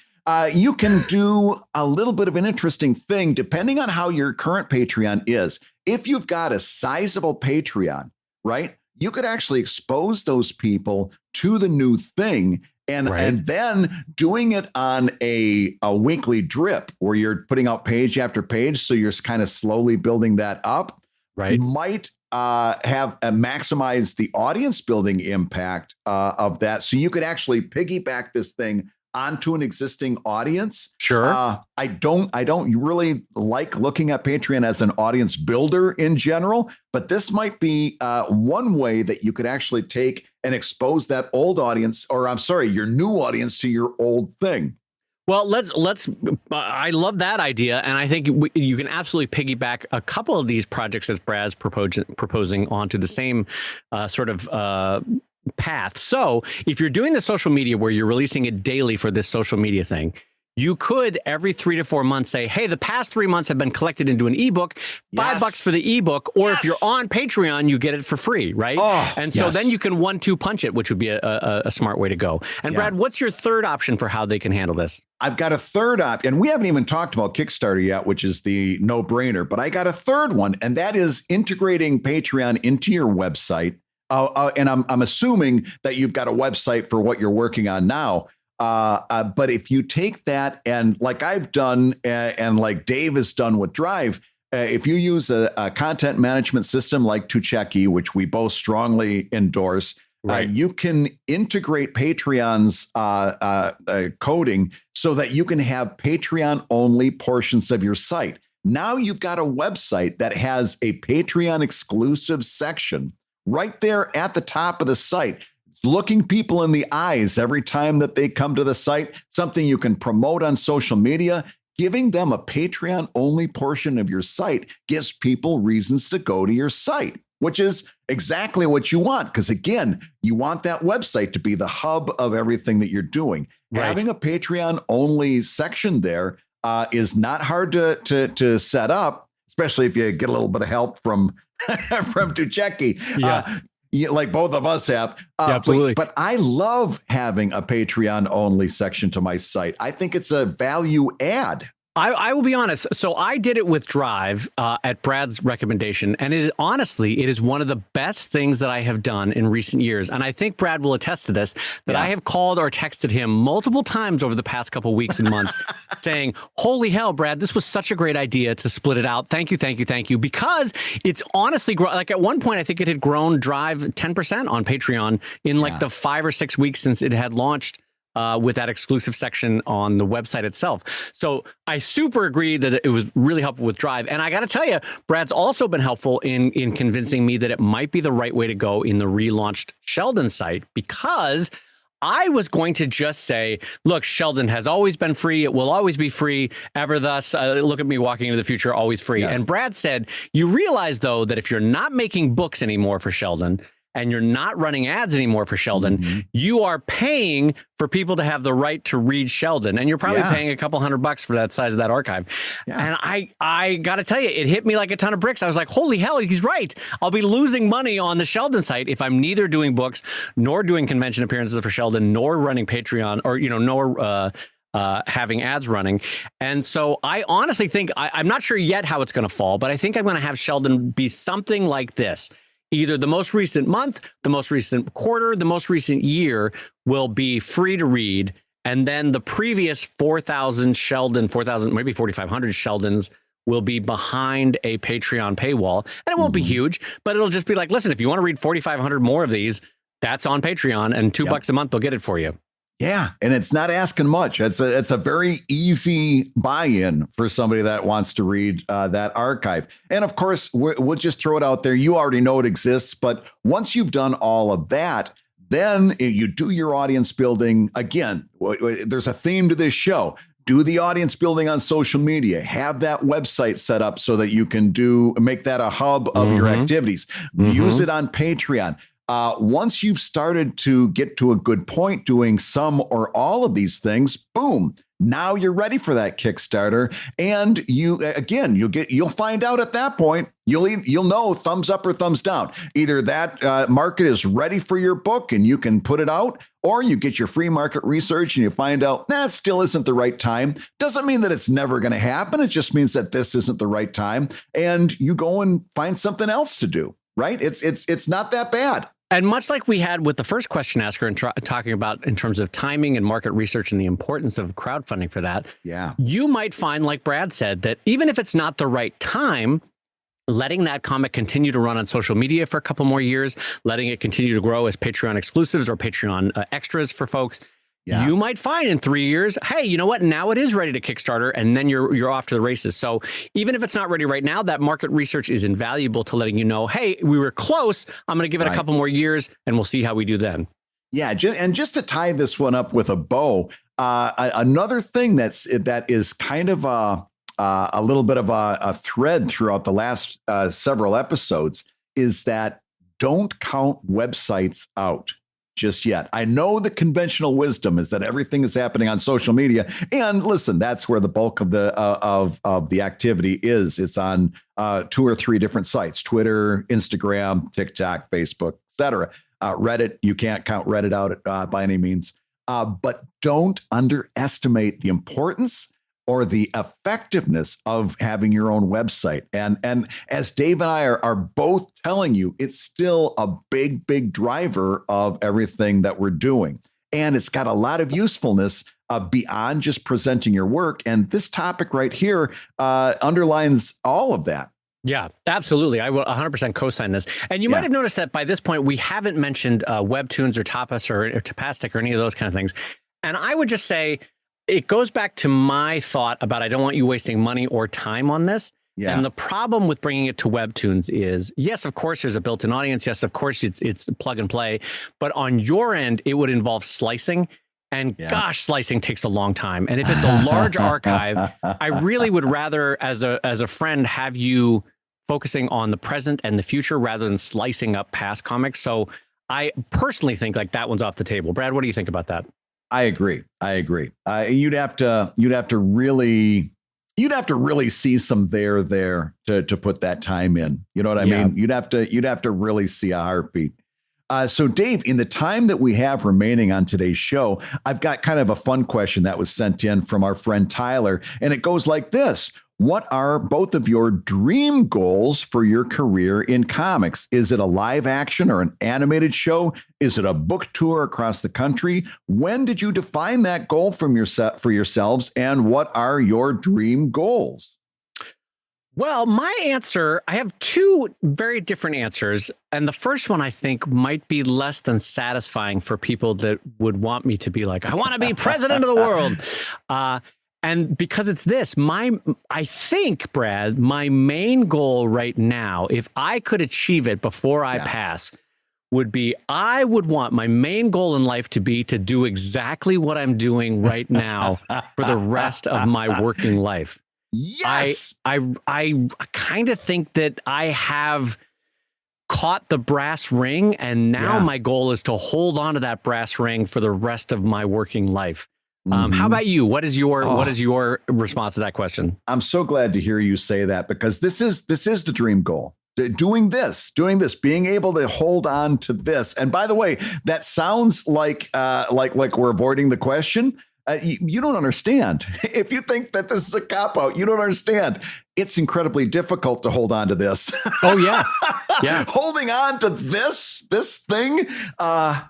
you can do a little bit of an interesting thing depending on how your current Patreon is. If you've got a sizable Patreon, right, you could actually expose those people to the new thing and then doing it on a weekly drip where you're putting out page after page. So you're kind of slowly building that up. Right. Might have maximize the audience building impact of that. So you could actually piggyback this thing onto an existing audience. Sure. I don't really like looking at Patreon as an audience builder in general, but this might be one way that you could actually take and expose that old audience, or I'm sorry, your new audience to your old thing. Well, let's. I love that idea, and I think you can absolutely piggyback a couple of these projects as Brad's proposing onto the same sort of path. So if you're doing the social media where you're releasing it daily for this social media thing, you could every 3 to 4 months say, hey, the past 3 months have been collected into an ebook, $5 for the ebook, or if you're on Patreon, you get it for free, right? So then you can 1-2 punch it, which would be a smart way to go. And Brad, what's your third option for how they can handle this? I've got a third option, and we haven't even talked about Kickstarter yet, which is the no-brainer, but I got a third one, and that is integrating Patreon into your website. And I'm assuming that you've got a website for what you're working on now. But if you take that and like I've done and like Dave has done with Drive, if you use a content management system like Tucheki, which we both strongly endorse, you can integrate Patreon's coding so that you can have Patreon only portions of your site. Now you've got a website that has a Patreon exclusive section right there at the top of the site, looking people in the eyes every time that they come to the site, something you can promote on social media. Giving them a Patreon only portion of your site gives people reasons to go to your site, which is exactly what you want. Because again, you want that website to be the hub of everything that you're doing. Having a Patreon only section there is not hard to set up, especially if you get a little bit of help from Tucheki. like both of us have. Yeah, absolutely. But I love having a Patreon only section to my site. I think it's a value add. I will be honest. So I did it with Drive at Brad's recommendation. And it is one of the best things that I have done in recent years. And I think Brad will attest to this, that I have called or texted him multiple times over the past couple of weeks and months saying, holy hell, Brad, this was such a great idea to split it out. Thank you, thank you, thank you. Because it's honestly, like at one point, I think it had grown Drive 10% on Patreon in like the 5 or 6 weeks since it had launched. With that exclusive section on the website itself. So I super agree that it was really helpful with Drive. And I got to tell you, Brad's also been helpful in convincing me that it might be the right way to go in the relaunched Sheldon site, because I was going to just say, look, Sheldon has always been free. It will always be free. Ever thus, look at me walking into the future, always free. Yes. And Brad said, you realize, though, that if you're not making books anymore for Sheldon, and you're not running ads anymore for Sheldon, you are paying for people to have the right to read Sheldon. And you're probably paying a couple $100 for that size of that archive. And I got to tell you, it hit me like a ton of bricks. I was like, holy hell, he's right. I'll be losing money on the Sheldon site if I'm neither doing books nor doing convention appearances for Sheldon, nor running Patreon, or, nor having ads running. And so I honestly think, I'm not sure yet how it's going to fall, but I think I'm going to have Sheldon be something like this. Either the most recent month, the most recent quarter, the most recent year will be free to read. And then the previous 4,000 Sheldon, 4,000, maybe 4,500 Sheldons will be behind a Patreon paywall. And it won't be huge, but it'll just be like, listen, if you want to read 4,500 more of these, that's on Patreon, and $2 a month, they'll get it for you. Yeah, and it's not asking much. It's a very easy buy-in for somebody that wants to read that archive. And of course, we'll just throw it out there. You already know it exists, but once you've done all of that, then you do your audience building. Again, there's a theme to this show. Do the audience building on social media. Have that website set up so that you can make that a hub of your activities. Use it on Patreon. Once you've started to get to a good point doing some or all of these things, boom, now you're ready for that Kickstarter. And you'll find out at that point, you'll know thumbs up or thumbs down. Either that market is ready for your book and you can put it out, or you get your free market research and you find out, it still isn't the right time. Doesn't mean that it's never going to happen. It just means that this isn't the right time. And you go and find something else to do, right? It's not that bad. And much like we had with the first question asker and talking about in terms of timing and market research and the importance of crowdfunding for that, you might find, like Brad said, that even if it's not the right time, letting that comic continue to run on social media for a couple more years, letting it continue to grow as Patreon exclusives or Patreon extras for folks, you might find in 3 years, hey, you know what? Now it is ready to Kickstarter, and then you're off to the races. So even if it's not ready right now, that market research is invaluable to letting you know, hey, we were close. I'm going to give it a couple more years, and we'll see how we do then. Yeah, and just to tie this one up with a bow, another thing that is kind of a little bit of a thread throughout the last several episodes is that don't count websites out just yet. I know the conventional wisdom is that everything is happening on social media, and listen, that's where the bulk of the activity is. It's on 2 or 3 different sites: Twitter, Instagram, TikTok, Facebook, etc. Reddit, you can't count Reddit out by any means, but don't underestimate the importance or the effectiveness of having your own website. And as Dave and I are both telling you, it's still a big driver of everything that we're doing. And it's got a lot of usefulness beyond just presenting your work. And this topic right here underlines all of that. Yeah, absolutely. I will 100% co-sign this. And you might have noticed that by this point, we haven't mentioned Webtoons or Tapas or Tapastic or any of those kind of things. And I would just say, it goes back to my thought about I don't want you wasting money or time on this. Yeah. And the problem with bringing it to Webtoons is, yes, of course, there's a built-in audience. Yes, of course, it's plug and play. But on your end, it would involve slicing. And gosh, slicing takes a long time. And if it's a large archive, I really would rather, as a friend, have you focusing on the present and the future rather than slicing up past comics. So I personally think like that one's off the table. Brad, what do you think about that? I agree. You'd have to really see some there to put that time in. You know what I mean? You'd have to really see a heartbeat. So, Dave, in the time that we have remaining on today's show, I've got kind of a fun question that was sent in from our friend Tyler, and it goes like this. What are both of your dream goals for your career in comics? Is it a live action or an animated show? Is it a book tour across the country? When did you define that goal for yourselves, and what are your dream goals? Well, my answer, I have two very different answers. And the first one, I think, might be less than satisfying for people that would want me to be like, I want to be president of the world. And because it's this, I think, Brad, my main goal right now, if I could achieve it before I pass, would be I would want my main goal in life to be to do exactly what I'm doing right now for the rest of my working life. Yes. I kind of think that I have caught the brass ring, and now my goal is to hold on to that brass ring for the rest of my working life. How about you? What is your response to that question? I'm so glad to hear you say that, because this is the dream goal. Doing this, being able to hold on to this. And by the way, that sounds like we're avoiding the question. You don't understand. If you think that this is a cop-out, you don't understand. It's incredibly difficult to hold on to this. Oh, yeah. Yeah. Holding on to this thing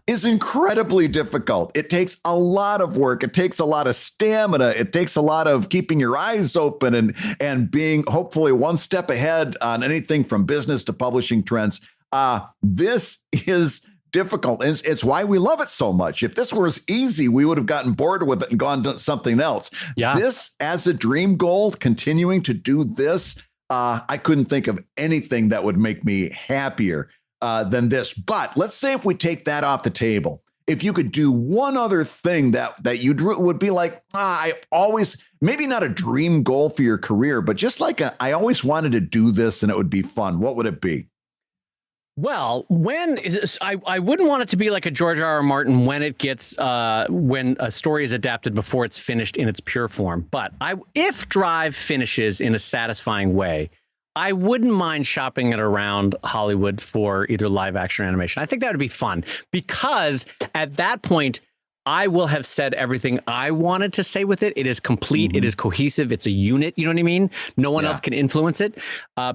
is incredibly difficult. It takes a lot of work. It takes a lot of stamina. It takes a lot of keeping your eyes open and being hopefully one step ahead on anything from business to publishing trends. This is difficult. It's why we love it so much. If this was easy, we would have gotten bored with it and gone to something else. Yeah. This as a dream goal, continuing to do this, I couldn't think of anything that would make me happier than this. But let's say if we take that off the table, if you could do one other thing that you would be like, I always, maybe not a dream goal for your career, but just like I always wanted to do this and it would be fun. What would it be? Well, I wouldn't want it to be like a George R.R. Martin when it gets when a story is adapted before it's finished in its pure form. But if Drive finishes in a satisfying way, I wouldn't mind shopping it around Hollywood for either live action or animation. I think that would be fun, because at that point, I will have said everything I wanted to say with it. It is complete. It is cohesive. It's a unit. You know what I mean? No one else can influence it.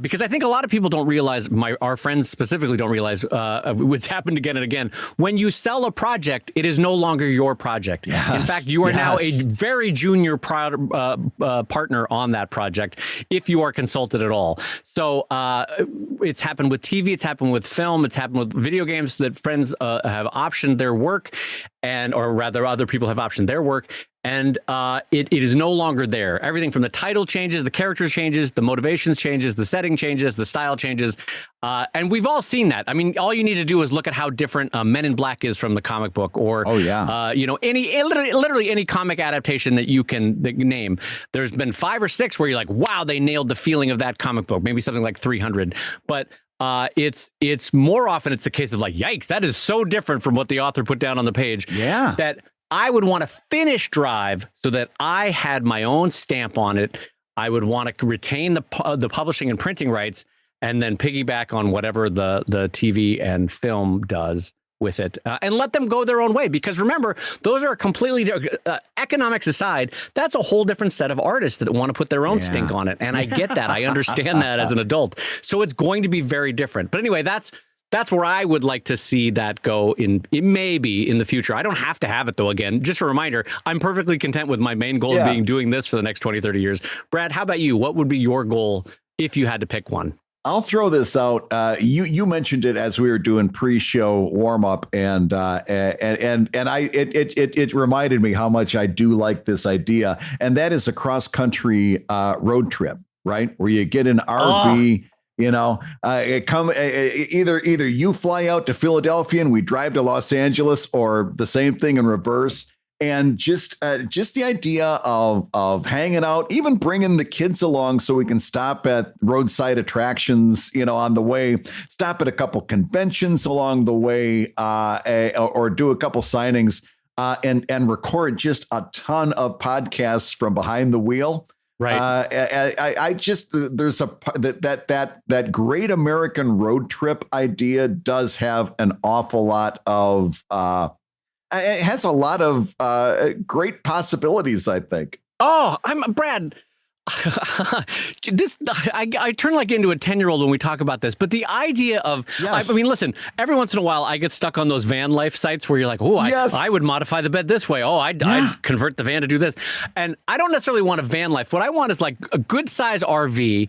Because I think a lot of people don't realize, our friends specifically don't realize what's happened again and again. When you sell a project, it is no longer your project. Yes. In fact, you are now a very junior partner on that project, if you are consulted at all. So it's happened with TV. It's happened with film. It's happened with video games that friends have optioned their work, or rather other people have optioned their work, and it is no longer there. Everything from the title changes, the characters changes, the motivations changes, the setting changes, the style changes, and we've all seen that. I mean, all you need to do is look at how different Men in Black is from the comic book, or literally any comic adaptation that you can name. There's been 5 or 6 where you're like, wow, they nailed the feeling of that comic book. Maybe something like 300, but it's more often it's a case of like, yikes, that is so different from what the author put down on the page. Yeah, that I would want to finish Drive so that I had my own stamp on it. I would want to retain the publishing and printing rights, and then piggyback on whatever the TV and film does with it, and let them go their own way. Because remember, those are completely economics aside, that's a whole different set of artists that want to put their own stink on it. And I get that. I understand that as an adult. So it's going to be very different. But anyway, that's where I would like to see that go maybe in the future. I don't have to have it, though. Again, just a reminder, I'm perfectly content with my main goal of being doing this for the next 20, 30 years. Brad, how about you? What would be your goal if you had to pick one? I'll throw this out. You mentioned it as we were doing pre-show warm up, and it reminded me how much I do like this idea, and that is a cross country road trip, right? Where you get an RV. You know, either you fly out to Philadelphia and we drive to Los Angeles, or the same thing in reverse. And just the idea of hanging out, even bringing the kids along so we can stop at roadside attractions, on the way, stop at a couple conventions along the way, or do a couple signings, and record just a ton of podcasts from behind the wheel. Right. I just there's that great American road trip idea does have an awful lot of it has a lot of great possibilities, I think. Oh, I'm Brad. I turn like into a 10-year-old when we talk about this, but the idea of, Yes. I mean, listen, every once in a while I get stuck on those van life sites where you're like, oh, Yes. I would modify the bed this way. Oh, I'd convert the van to do this. And I don't necessarily want a van life. What I want is like a good size RV.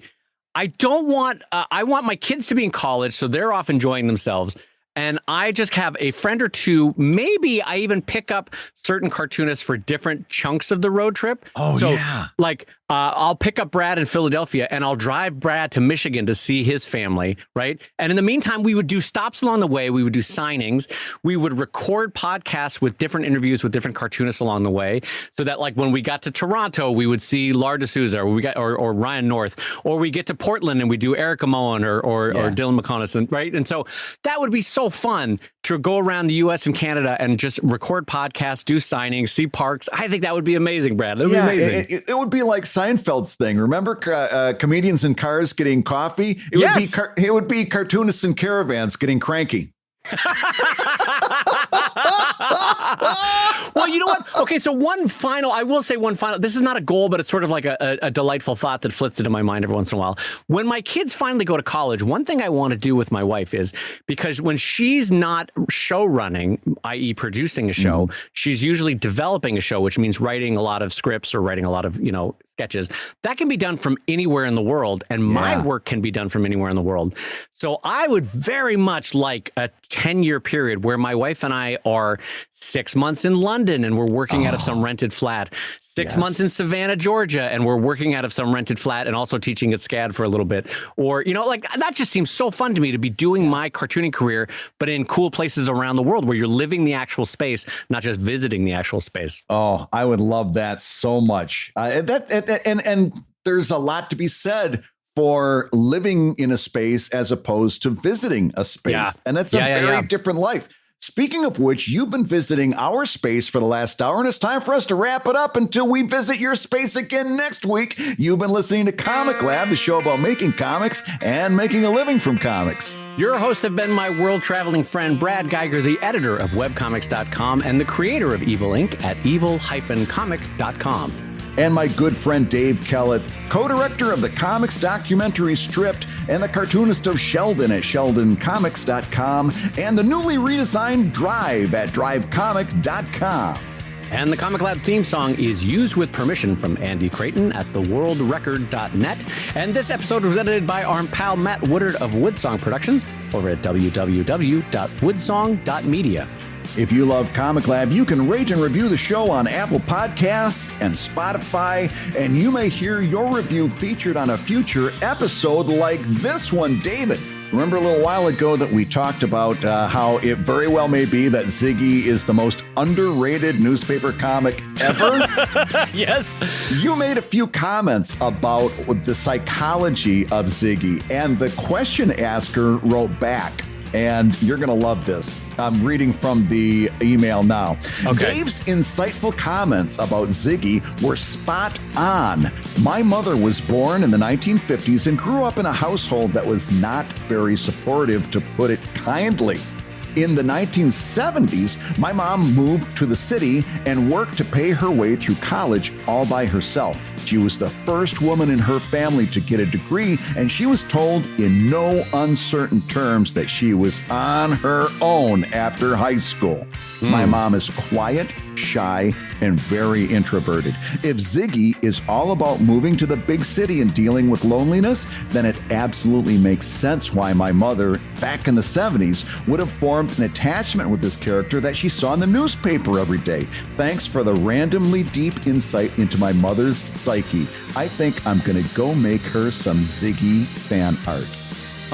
I don't want, I want my kids to be in college, so they're off enjoying themselves. And I just have a friend or two. Maybe I even pick up certain cartoonists for different chunks of the road trip. Oh, so, yeah. Like, I'll pick up Brad in Philadelphia and I'll drive Brad to Michigan to see his family, right? And in the meantime, we would do stops along the way. We would do signings. We would record podcasts with different interviews with different cartoonists along the way, so that like when we got to Toronto, we would see Lar D'Souza or Ryan North, or we get to Portland and we do Eric Amon or Dylan McConnison, right? And so that would be so fun to go around the U.S. and Canada and just record podcasts, do signings, see parks. I think that would be amazing, Brad. That would be amazing. It would be like Seinfeld's thing. Remember comedians in cars getting coffee? It would be cartoonists in caravans getting cranky. Well, you know what? Okay, so I will say one final, this is not a goal, but it's sort of like a delightful thought that flits into my mind every once in a while. When my kids finally go to college, one thing I want to do with my wife is, because when she's not show running, i.e. producing a show, she's usually developing a show, which means writing a lot of scripts or writing a lot of, sketches. That can be done from anywhere in the world, and my work can be done from anywhere in the world. So I would very much like a 10-year period where my wife and I are 6 months in London and we're working out of some rented flat, 6 months in Savannah, Georgia, and we're working out of some rented flat and also teaching at SCAD for a little bit. Or, like that just seems so fun to me, to be doing my cartooning career, but in cool places around the world where you're living the actual space, not just visiting the actual space. Oh, I would love that so much. And there's a lot to be said for living in a space as opposed to visiting a space. Yeah. And that's a very different life. Speaking of which, you've been visiting our space for the last hour, and it's time for us to wrap it up until we visit your space again next week. You've been listening to ComicLab, the show about making comics and making a living from comics. Your hosts have been my world-traveling friend, Brad Guigar, the editor of webcomics.com and the creator of Evil Inc. at evil-comic.com. And my good friend Dave Kellett, co-director of the comics documentary Stripped and the cartoonist of Sheldon at sheldoncomics.com and the newly redesigned Drive at drivecomic.com. And the ComicLab theme song is used with permission from Andy Creighton at theworldrecord.net. And this episode was edited by our pal Matt Woodard of Woodsong Productions over at www.woodsong.media. If you love ComicLab, you can rate and review the show on Apple Podcasts and Spotify, and you may hear your review featured on a future episode like this one, David. Remember a little while ago that we talked about how it very well may be that Ziggy is the most underrated newspaper comic ever? Yes. You made a few comments about the psychology of Ziggy, and the question asker wrote back, and you're going to love this. I'm reading from the email now. Okay. Dave's insightful comments about Ziggy were spot on. My mother was born in the 1950s and grew up in a household that was not very supportive, to put it kindly. In the 1970s, my mom moved to the city and worked to pay her way through college all by herself. She was the first woman in her family to get a degree, and she was told in no uncertain terms that she was on her own after high school. My mom is quiet, shy, and very introverted. If Ziggy is all about moving to the big city and dealing with loneliness, then it absolutely makes sense why my mother, back in the 70s, would have formed an attachment with this character that she saw in the newspaper every day. Thanks for the randomly deep insight into my mother's psyche. I think I'm going to go make her some Ziggy fan art.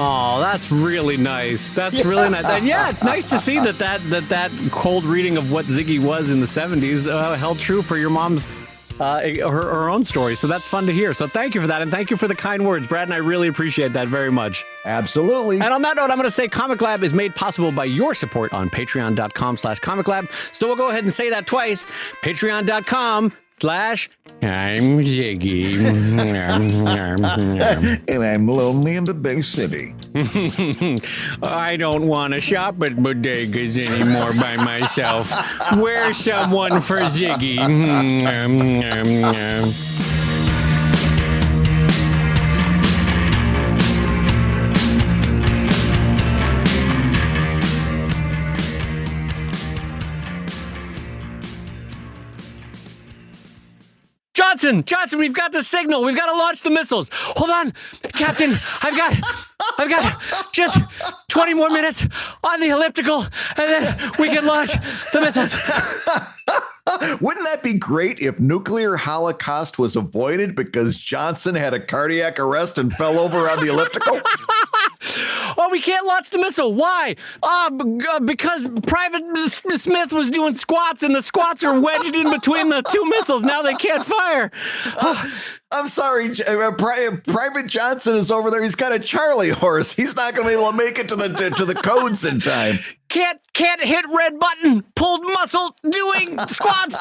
Oh, that's really nice. That's really nice. And yeah, it's nice to see that cold reading of what Ziggy was in the 70s held true for your mom's her own story. So that's fun to hear. So thank you for that. And thank you for the kind words, Brad. And I really appreciate that very much. Absolutely. And on that note, I'm going to say ComicLab is made possible by your support on patreon.com/ComicLab. So we'll go ahead and say that twice. Patreon.com/ComicLab. I'm Ziggy. And I'm lonely in the Bay City. I don't want to shop at bodegas anymore by myself. Where's someone for Ziggy? Johnson, we've got the signal. We've got to launch the missiles. Hold on, Captain. I've got just 20 more minutes on the elliptical, and then we can launch the missiles. Wouldn't that be great if nuclear holocaust was avoided because Johnson had a cardiac arrest and fell over on the elliptical? Oh, we can't launch the missile. Why? Because Private Smith was doing squats, and the squats are wedged in between the two missiles. Now they can't fire. I'm sorry, Private Johnson is over there. He's got a Charlie horse. He's not going to be able to make it to the codes in time. Can't hit red button. Pulled muscle doing squats.